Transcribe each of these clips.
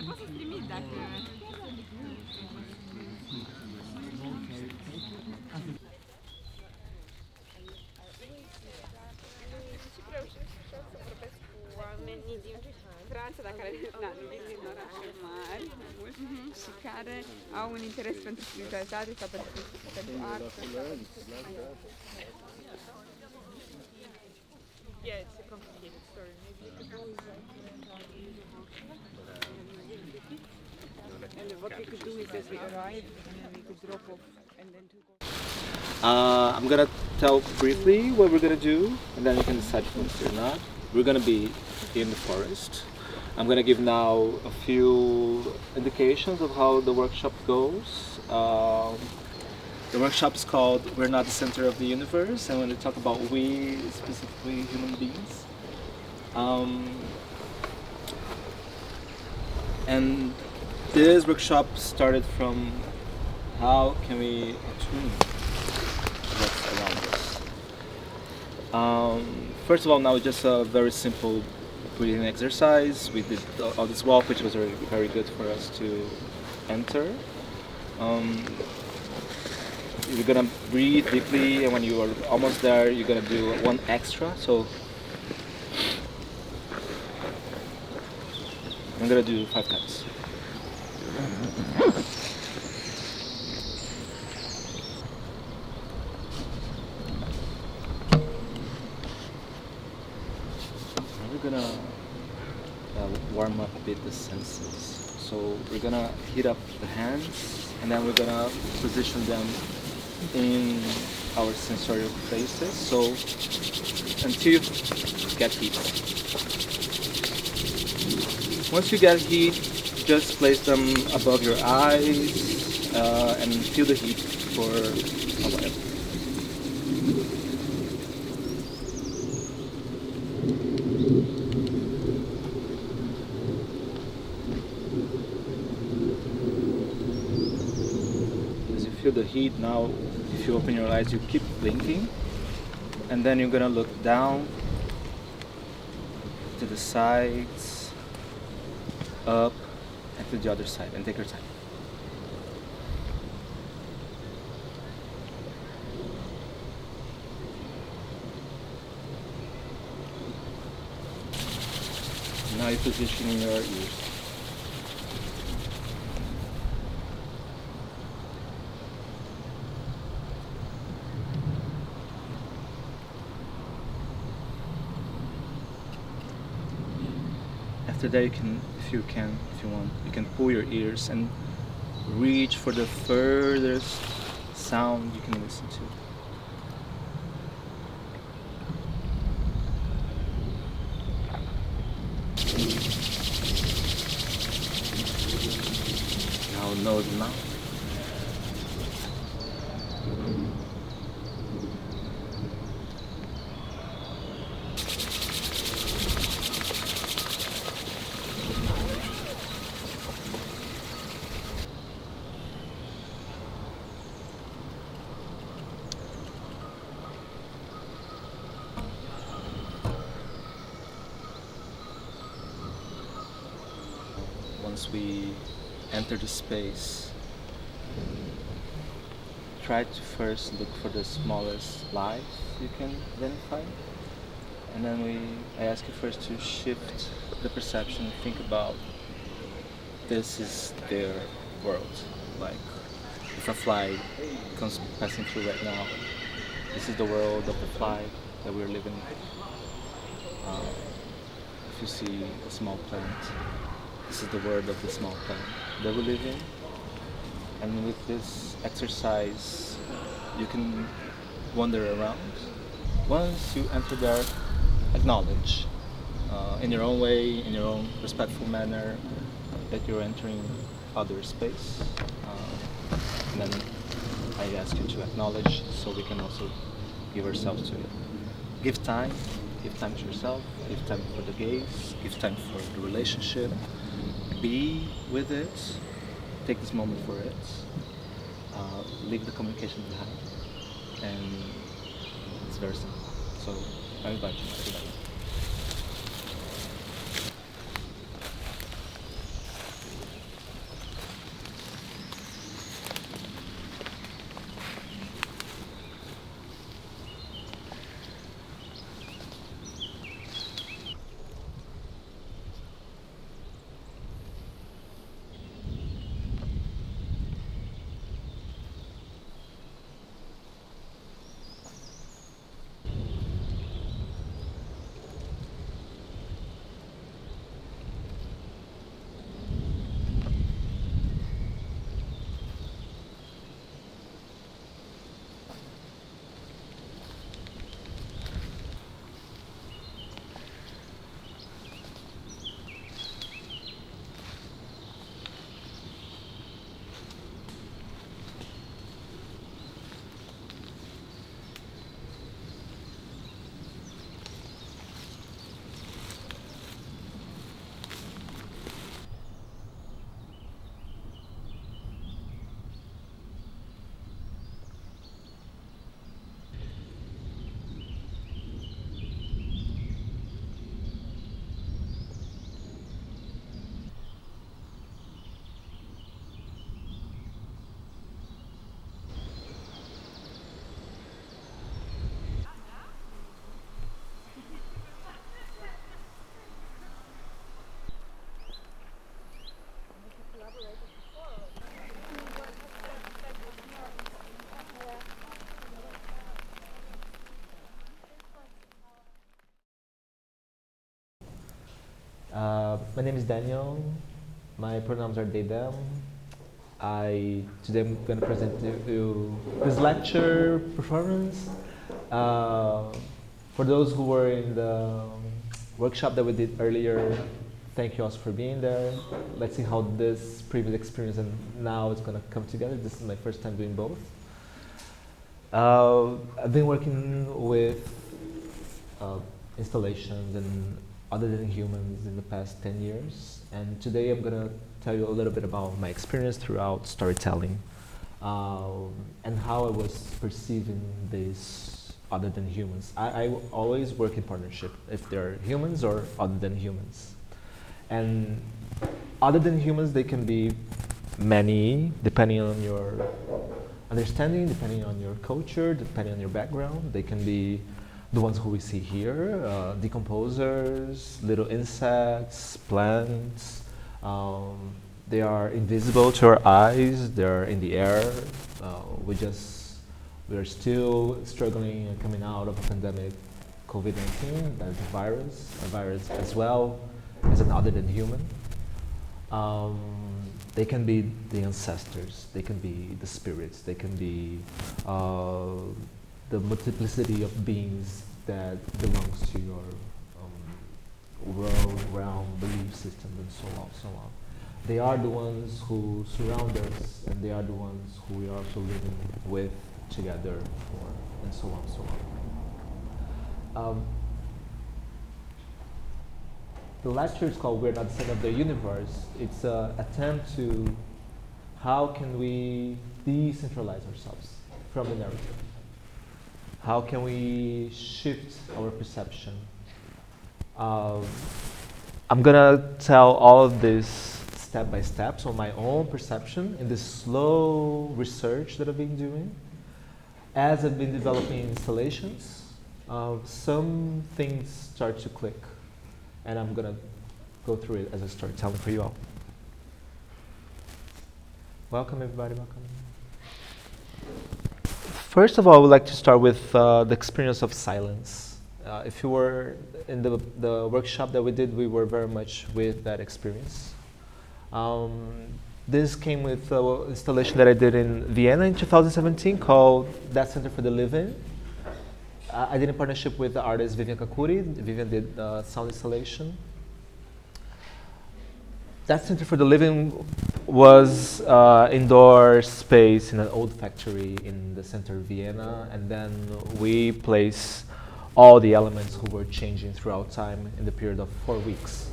poate să-ți trimit dacă... Și reușesc ușor să vorbesc cu oamenii din Franța, dar care nu vin din orașe mari, și care au un interes pentru spiritualitate sau pentru artă. Yeah, it's a complicated story. Maybe you could and what we could do is that we arrive and then we could drop off and then to go. I'm gonna tell briefly what we're gonna do, and then you can decide if it's or not. We're gonna be in the forest. I'm gonna give now a few indications of how the workshop goes. The workshop is called "We're Not the Center of the Universe," and when we talk about we, specifically human beings. And this workshop started from how can we attune what's around us. First of all, now just a very simple breathing exercise. We did all this walk, which was very, very good for us to enter. You're gonna breathe deeply, and when you are almost there, you're gonna do one extra. So I'm gonna do 5 times. We're gonna warm up a bit the senses. So we're gonna heat up the hands, and then we're gonna position them in our sensorial places. So until you get heat. Once you get heat, just place them above your eyes and feel the heat for a while. Feel the heat now. If you open your eyes, you keep blinking, and then you're gonna look down to the sides, up, and to the other side, and take your time. Now you're positioning your ears. After that, you can, if you want, you can pull your ears and reach for the furthest sound you can listen to. Now nose and mouth. Once we enter the space, try to first look for the smallest light you can identify, and then I ask you first to shift the perception. Think about this is their world. Like if a fly comes passing through right now, this is the world of the fly that we're living in. If you see a small plant, this is the world of the small plant that we live in. And with this exercise, you can wander around. Once you enter there, acknowledge in your own way, in your own respectful manner, that you're entering other space. And then I ask you to acknowledge so we can also give ourselves to it. Give time to yourself, give time for the gaze, give time for the relationship. Be with it, take this moment for it, leave the communication behind, and it's very simple. So I invite you to that. My name is Daniel. My pronouns are they, them. Today I'm going to present to you this lecture performance. For those who were in the workshop that we did earlier, thank you also for being there. Let's see how this previous experience and now it's going to come together. This is my first time doing both. I've been working with installations and other than humans in the past 10 years. And today I'm going to tell you a little bit about my experience throughout storytelling and how I was perceiving this other than humans. I always work in partnership if they're humans or other than humans. And other than humans, they can be many, depending on your understanding, depending on your culture, depending on your background. They can be the ones who we see here, decomposers, little insects, plants. They are invisible to our eyes, they're in the air. We are still struggling and coming out of a pandemic, COVID-19, that's a virus as well as an other than human. They can be the ancestors, they can be the spirits, they can be the multiplicity of beings that belongs to your world, realm, belief system, and so on. They are the ones who surround us, and they are the ones who we are also living with together, and so on. The lecture is called "We're Not the Center of the Universe." It's an attempt to how can we decentralize ourselves from the narrative. How can we shift our perception? I'm gonna tell all of this step by step, so my own perception in this slow research that I've been doing. As I've been developing installations, some things start to click, and I'm gonna go through it as I start telling for you all. Welcome everybody, welcome. First of all, I would like to start with the experience of silence. If you were in the workshop that we did, we were very much with that experience. This came with an installation that I did in Vienna in 2017 called That Center for the Living. I did in partnership with the artist Vivian Kakuri. Vivian did the sound installation. That Center for the Living was indoor space in an old factory in the center of Vienna, and then we place all the elements who were changing throughout time in the period of 4 weeks.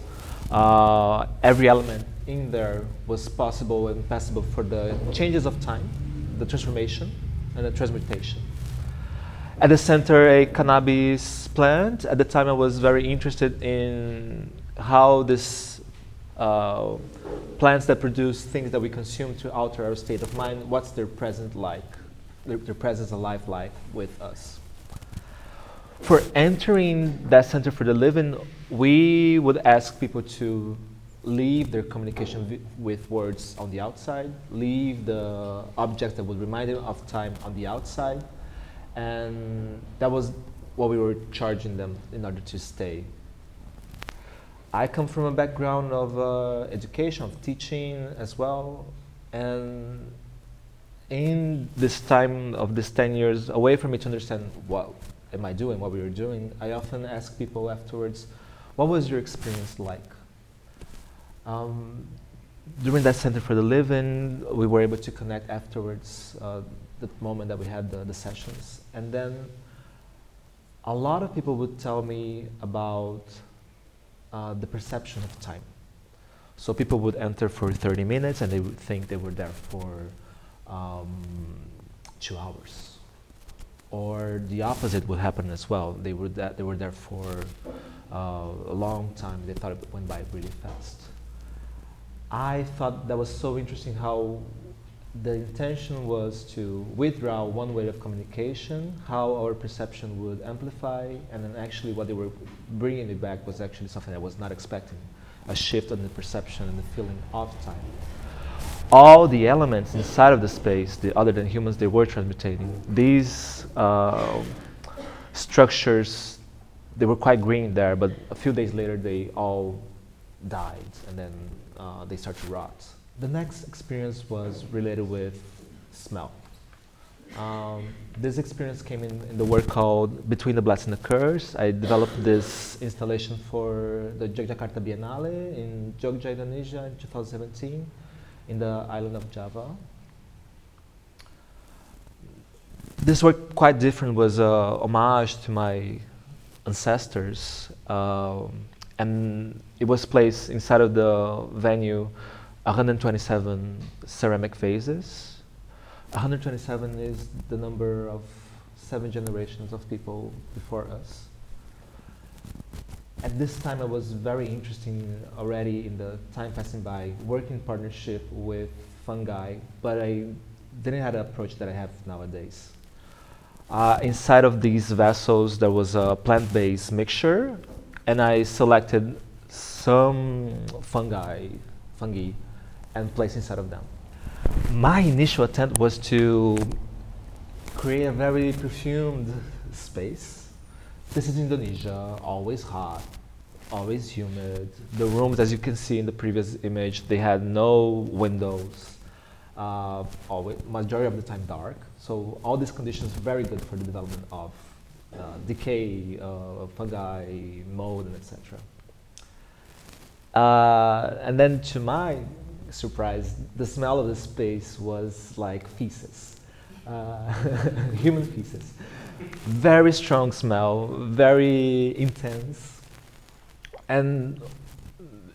Every element in there was possible and passable for the changes of time, the transformation, and the transmutation. At the center, a cannabis plant. At the time, I was very interested in how this plants that produce things that we consume to alter our state of mind, what's their presence like, their presence alive like with us. For entering that Center for the Living, we would ask people to leave their communication with words on the outside, leave the objects that would remind them of time on the outside, and that was what we were charging them in order to stay. I come from a background of education, of teaching as well, and in this time of this 10 years, a way for me to understand what am I doing, what we were doing, I often ask people afterwards, what was your experience like? During that Center for the Living, we were able to connect afterwards, the moment that we had the sessions. And then a lot of people would tell me about the perception of time. So people would enter for 30 minutes and they would think they were there for 2 hours. Or the opposite would happen as well. They were there for a long time. They thought it went by really fast. I thought that was so interesting how the intention was to withdraw one way of communication, how our perception would amplify, and then actually what they were bringing me back was actually something I was not expecting, a shift in the perception and the feeling of time. All the elements inside of the space, other than humans, they were transmutating. These structures, they were quite green there, but a few days later they all died, and then they start to rot. The next experience was related with smell. This experience came in the work called Between the Blessed and the Curse. I developed this installation for the Yogyakarta Biennale in Jogja, Indonesia in 2017 in the island of Java. This work, quite different, was a homage to my ancestors, and it was placed inside of the venue 127 ceramic vases. 127 is the number of 7 generations of people before us. At this time, I was very interested already in the time passing by, working in partnership with fungi, but I didn't have the approach that I have nowadays. Inside of these vessels, there was a plant-based mixture, and I selected some fungi, and placed inside of them. My initial attempt was to create a very perfumed space. This is Indonesia, always hot, always humid. The rooms, as you can see in the previous image, they had no windows, majority of the time dark. So all these conditions are very good for the development of decay, fungi, mold, and etc. And then to my surprise, the smell of the space was like feces, human feces. Very strong smell, very intense, and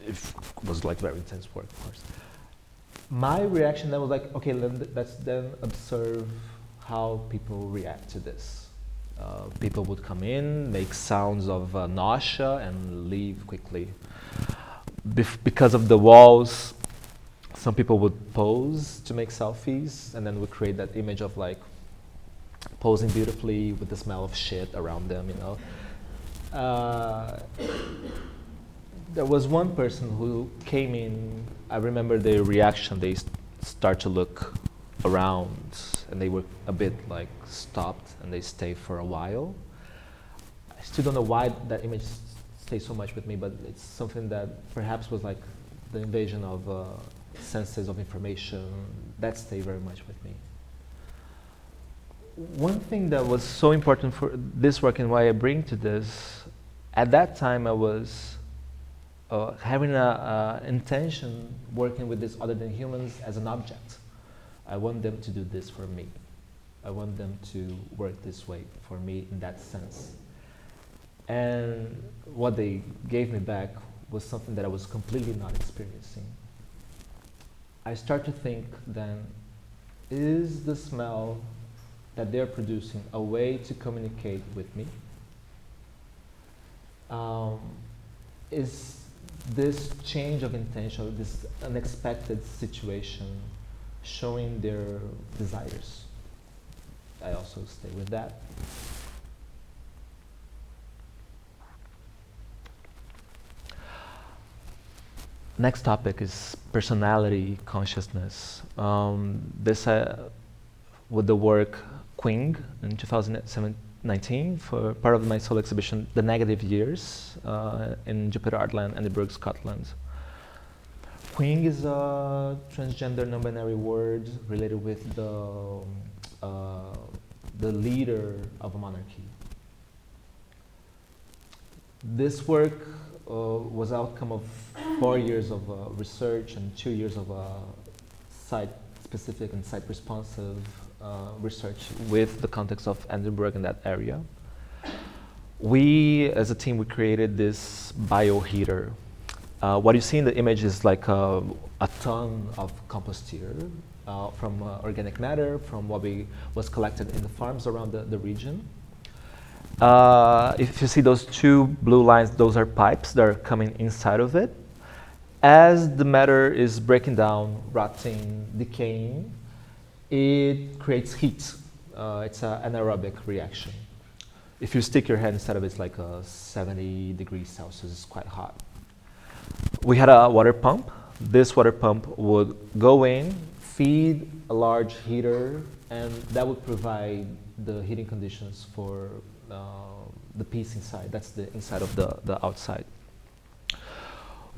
it was like very intense work, of course. My reaction then was like, okay, let's then observe how people react to this. People would come in, make sounds of nausea, and leave quickly. Because of the walls, some people would pose to make selfies, and then would create that image of like posing beautifully with the smell of shit around them, you know. There was one person who came in, I remember their reaction, they start to look around, and they were a bit like stopped, and they stayed for a while. I still don't know why that image stays so much with me, but it's something that perhaps was like the invasion of senses of information that stay very much with me. One thing that was so important for this work and why I bring to this, at that time I was having an intention working with this other than humans as an object. I want them to do this for me. I want them to work this way for me in that sense. And what they gave me back was something that I was completely not experiencing. I start to think then, is the smell that they're producing a way to communicate with me? Is this change of intention, this unexpected situation, showing their desires? I also stay with that. Next topic is personality consciousness. This with the work Quing in 2019 for part of my solo exhibition, The Negative Years, in Jupiter Artland, Edinburgh, Scotland. Quing is a transgender non-binary word related with the leader of a monarchy. This work was outcome of 4 years of research and 2 years of site-specific and site-responsive research with the context of Edinburgh in that area. We, as a team, we created this bioheater. What you see in the image is like a ton of compost here from organic matter, from what was collected in the farms around the region. If you see those two blue lines, those are pipes that are coming inside of it. As the matter is breaking down, rotting, decaying, it creates heat. It's an anaerobic reaction. If you stick your head inside of it, it's like 70 degrees Celsius. It's quite hot. We had a water pump. This water pump would go in, feed a large heater, and that would provide the heating conditions for the piece inside. That's the inside of the outside.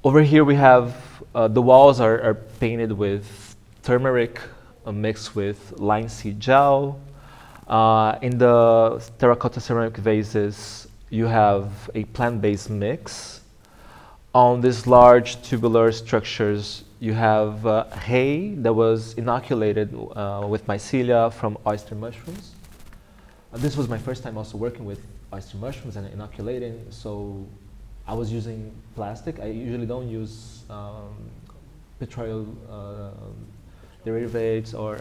Over here we have, the walls are painted with turmeric mixed with linseed gel. In the terracotta ceramic vases, you have a plant-based mix. On these large tubular structures, you have hay that was inoculated with mycelia from oyster mushrooms. This was my first time also working with oyster mushrooms and inoculating, so I was using plastic. I usually don't use petroleum derivatives or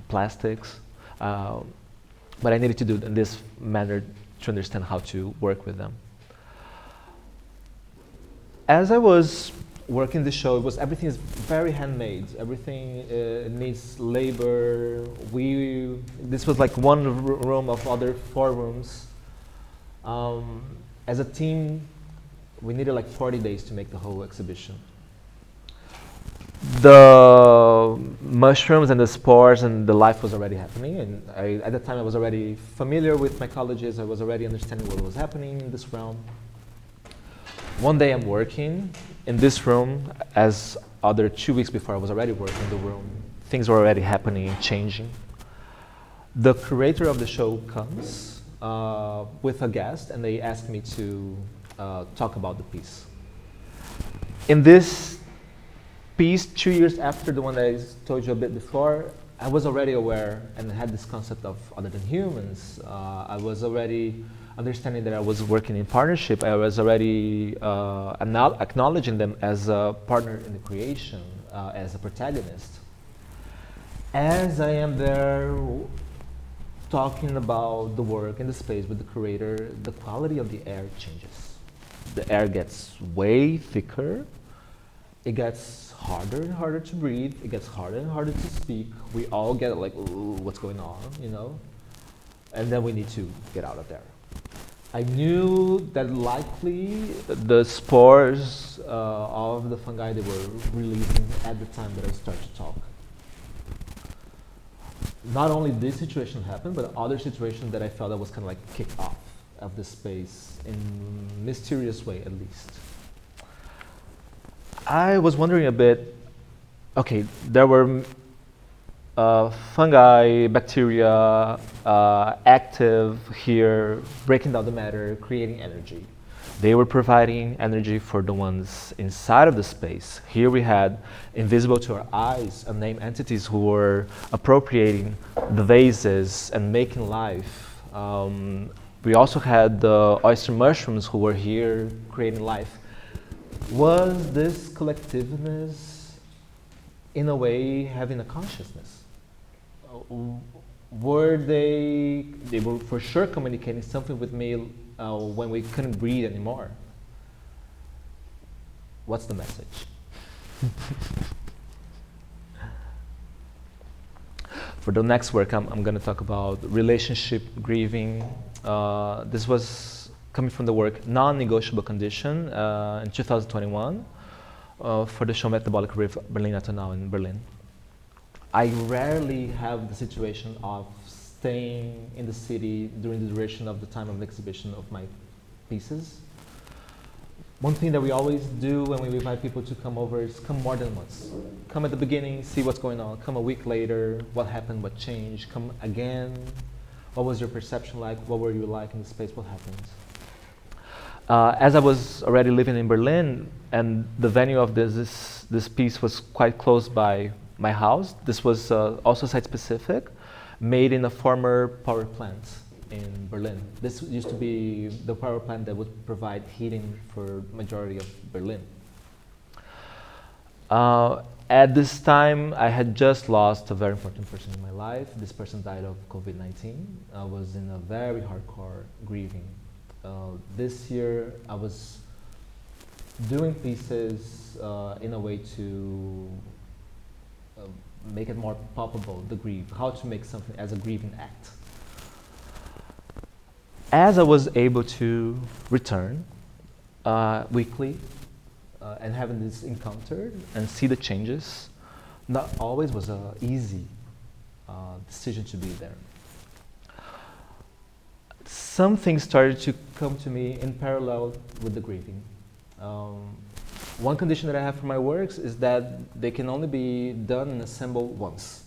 plastics, but I needed to do it in this manner to understand how to work with them. As I was working the show, everything is very handmade. Everything needs labor. This was like one room of other 4 rooms. As a team, we needed like 40 days to make the whole exhibition. The mushrooms and the spores and the life was already happening, and at that time I was already familiar with mycologists. I was already understanding what was happening in this realm. One day I'm working in this room, as other 2 weeks before I was already working in the room. Things were already happening, changing. The curator of the show comes with a guest, and they asked me to talk about the piece. In this piece, 2 years after the one that I told you a bit before, I was already aware and had this concept of other than humans. I was already understanding that I was working in partnership. I was already acknowledging them as a partner in the creation, as a protagonist. As I am there talking about the work in the space with the curator, the quality of the air changes. The air gets way thicker. It gets harder and harder to breathe. It gets harder and harder to speak. We all get like, ooh, what's going on, you know? And then we need to get out of there. I knew that likely the spores of the fungi they were releasing at the time that I started to talk. Not only this situation happened, but other situations that I felt that was kind of like kicked off of the space in a mysterious way, at least. I was wondering a bit, okay, there were fungi, bacteria, active here, breaking down the matter, creating energy. They were providing energy for the ones inside of the space. Here we had, invisible to our eyes, unnamed entities who were appropriating the vases and making life. We also had the oyster mushrooms who were here creating life. Was this collectiveness, in a way, having a consciousness? Were they were for sure communicating something with me when we couldn't breathe anymore? What's the message? For the next work, I'm going to talk about relationship grieving. This was coming from the work Non-Negotiable Condition in 2021 for the show Metabolic Riff Berlin After Now in Berlin. I rarely have the situation of staying in the city during the duration of the time of the exhibition of my pieces. One thing that we always do when we invite people to come over is come more than once. Come at the beginning, see what's going on. Come a week later, what happened, what changed. Come again, what was your perception like? What were you like in the space? What happened? As I was already living in Berlin, and the venue of this piece was quite close by my house. This was also site-specific, made in a former power plant in Berlin. This used to be the power plant that would provide heating for majority of Berlin. At this time, I had just lost a very important person in my life. This person died of COVID-19. I was in a very hardcore grieving. This year, I was doing pieces in a way to make it more palpable, the grief, how to make something as a grieving act. As I was able to return weekly and having this encounter and see the changes, not always was an easy decision to be there. Some things started to come to me in parallel with the grieving. One condition that I have for my works is that they can only be done and assembled once.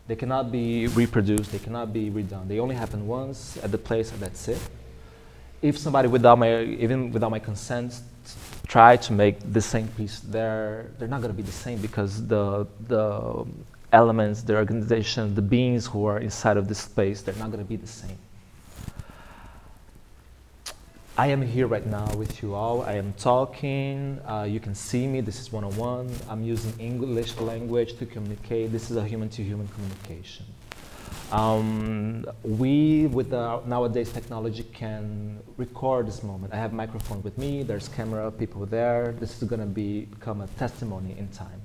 They cannot be reproduced, they cannot be redone. They only happen once at the place and that's it. If somebody even without my consent try to make the same piece there, they're not gonna be the same because the elements, the organization, the beings who are inside of this space, they're not gonna be the same. I am here right now with you all. I am talking. You can see me. This is one-on-one. I'm using English language to communicate. This is a human-to-human communication. We, with the nowadays technology, can record this moment. I have a microphone with me. There's camera, people there. This is going to become a testimony in time.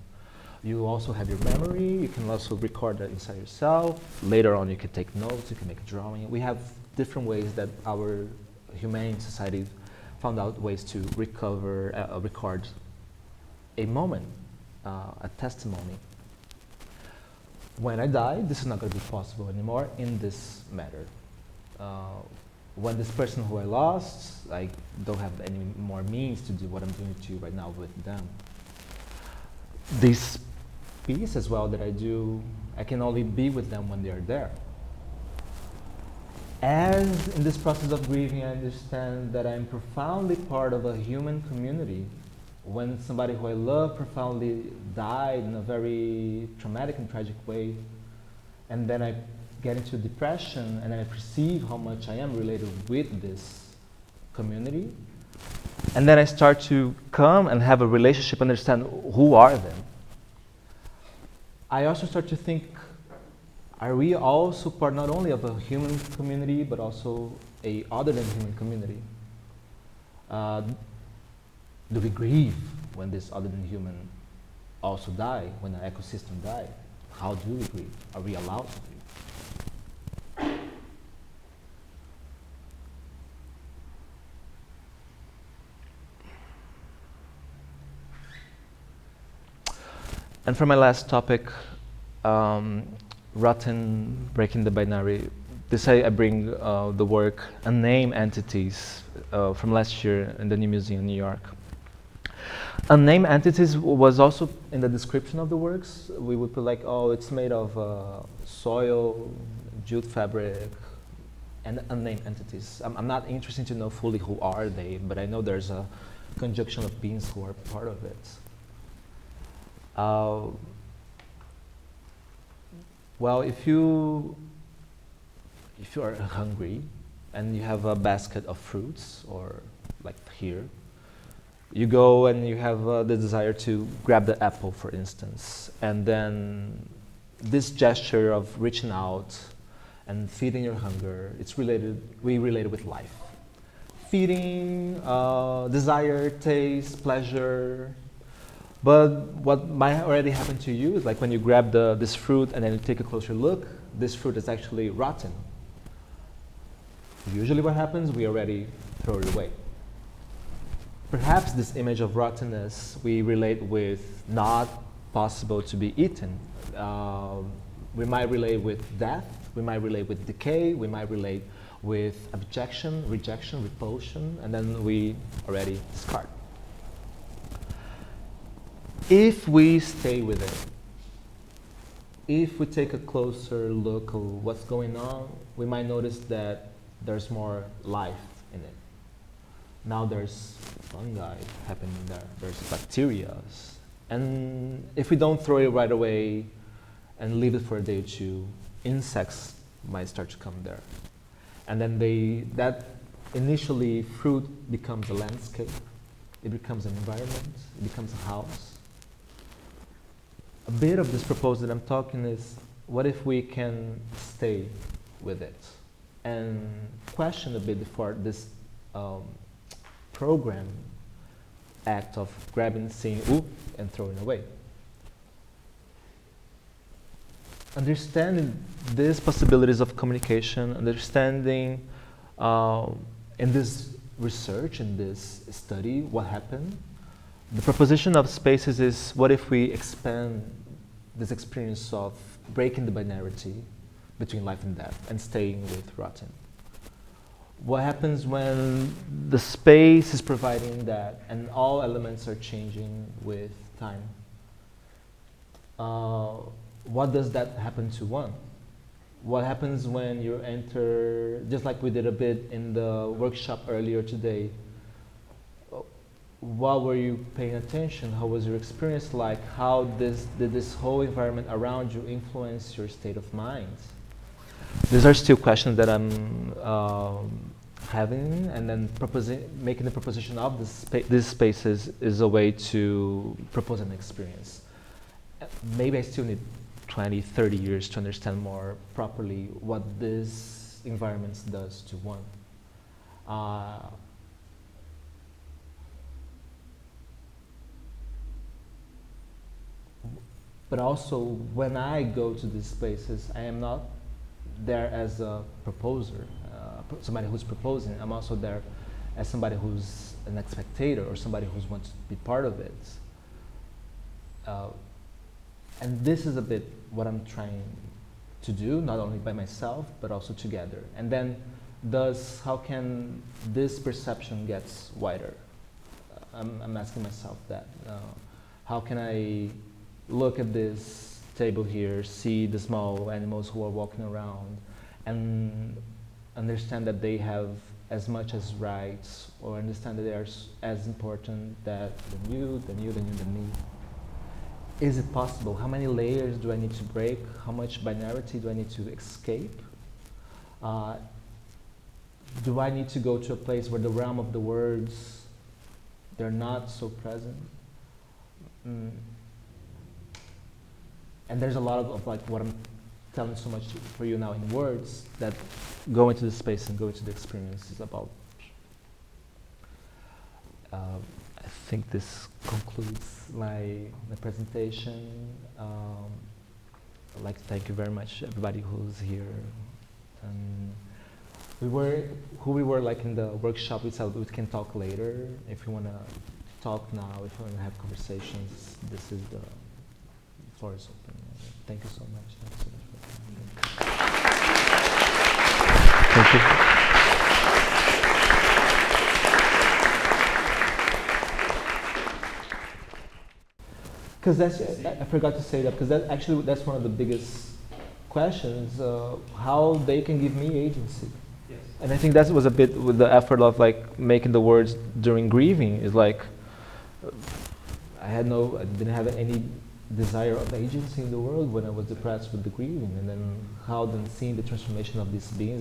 You also have your memory. You can also record that inside yourself. Later on, you can take notes. You can make a drawing. We have different ways that our humane society found out ways to record a moment, a testimony. When I die, this is not going to be possible anymore in this matter. When this person who I lost, I don't have any more means to do what I'm doing to you right now with them. This piece as well that I do, I can only be with them when they are there. As in this process of grieving, I understand that I'm profoundly part of a human community. When somebody who I love profoundly died in a very traumatic and tragic way, and then I get into depression and I perceive how much I am related with this community, and then I start to come and have a relationship, understand who are them. I also start to think, are we also part not only of a human community, but also a other than human community? Do we grieve when this other than human also die, when an ecosystem die? How do we grieve? Are we allowed to grieve? And for my last topic, rotten, breaking the binary. This I bring the work Unnamed Entities from last year in the New Museum in New York. Unnamed Entities was also in the description of the works. We would put like, oh, it's made of soil, jute fabric, and unnamed entities. I'm not interested to know fully who are they, but I know there's a conjunction of beings who are part of it. Well, if you are hungry and you have a basket of fruits, or like here, you go and you have the desire to grab the apple, for instance, and then this gesture of reaching out and feeding your hunger, we relate it with life. Feeding, desire, taste, pleasure. But what might already happen to you is like when you grab this fruit and then you take a closer look, this fruit is actually rotten. Usually what happens, we already throw it away. Perhaps this image of rottenness we relate with not possible to be eaten. We might relate with death, we might relate with decay, we might relate with abjection, rejection, repulsion, and then we already discard. If we stay with it, if we take a closer look at what's going on, we might notice that there's more life in it. Now there's fungi happening there, there's bacteria. And if we don't throw it right away and leave it for a day or two, insects might start to come there. And then that initially fruit becomes a landscape, it becomes an environment, it becomes a house. A bit of this proposal that I'm talking is, what if we can stay with it and question a bit before this program act of grabbing, seeing, ooh, and throwing away. Understanding these possibilities of communication, understanding in this research, in this study, what happened. The proposition of spaces is, what if we expand this experience of breaking the binarity between life and death and staying with rotten? What happens when the space is providing that and all elements are changing with time? What does that happen to one? What happens when you enter, just like we did a bit in the workshop earlier today, what were you paying attention? How was your experience like? How did this whole environment around you influence your state of mind? These are still questions that I'm having, and then making the proposition of these spaces is a way to propose an experience. Maybe I still need 20, 30 years to understand more properly what this environment does to one. But also, when I go to these spaces, I am not there as a proposer, somebody who's proposing. I'm also there as somebody who's an spectator or somebody who wants to be part of it. And this is a bit what I'm trying to do, not only by myself, but also together. And then how can this perception get wider? I'm asking myself that. How can I look at this table here, see the small animals who are walking around, and understand that they have as much as rights, or understand that they are as important than you, than you, than you, than me? Is it possible? How many layers do I need to break? How much binarity do I need to escape? Do I need to go to a place where the realm of the words, they're not so present? And there's a lot of like what I'm telling so much for you now in words, that go into the space and go into the experience is about. I think this concludes my presentation. I'd like to thank you very much, everybody who's here. Who we were like in the workshop, we can talk later. If you want to talk now, if you want to have conversations, this is the floor is open. Thank you so much. Thank you so much for coming. Thank you. Because I forgot to say that, because that's one of the biggest questions, how they can give me agency. Yes. And I think that was a bit with the effort of like making the words during grieving, is like, I didn't have any desire of agency in the world when I was depressed with the grieving, and then seeing the transformation of these beings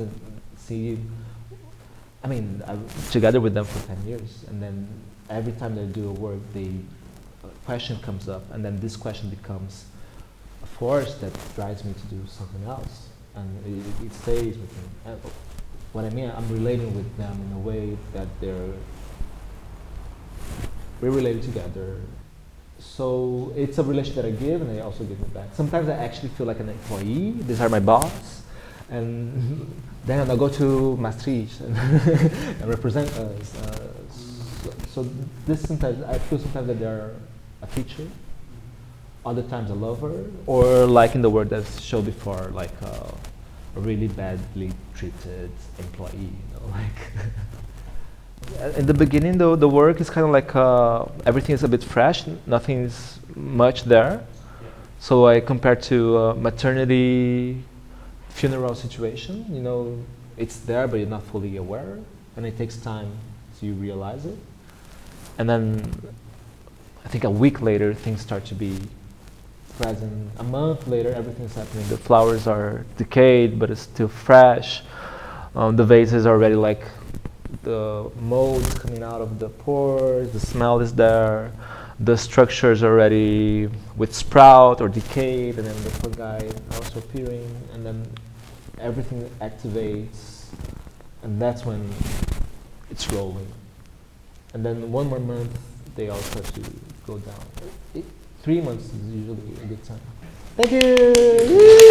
and I'm together with them for 10 years, and then every time they do a work, a question comes up, and then this question becomes a force that drives me to do something else, and it stays with me. What I mean, I'm relating with them in a way that we're related together. So it's a relation that I give, and I also give it back. Sometimes I actually feel like an employee. These are my boss, and then I'll go to Maastricht and represent us. So this sometimes I feel that they're a teacher, other times a lover, or like in the word that's showed before, like a really badly treated employee. In the beginning, though, the work is kind of like everything is a bit fresh, nothing is much there. Yeah. So I compare to maternity, funeral situation. It's there, but you're not fully aware, and it takes time to realize it. And then I think a week later, things start to be present. A month later, everything's happening. The flowers are decayed, but it's still fresh. The vase is already like the mold is coming out of the pores. The smell is there. The structure is already with sprout or decayed, and then the fungi also appearing, and then everything activates, and that's when it's rolling. And then one more month, they all start to go down. 3 months is usually a good time. Thank you!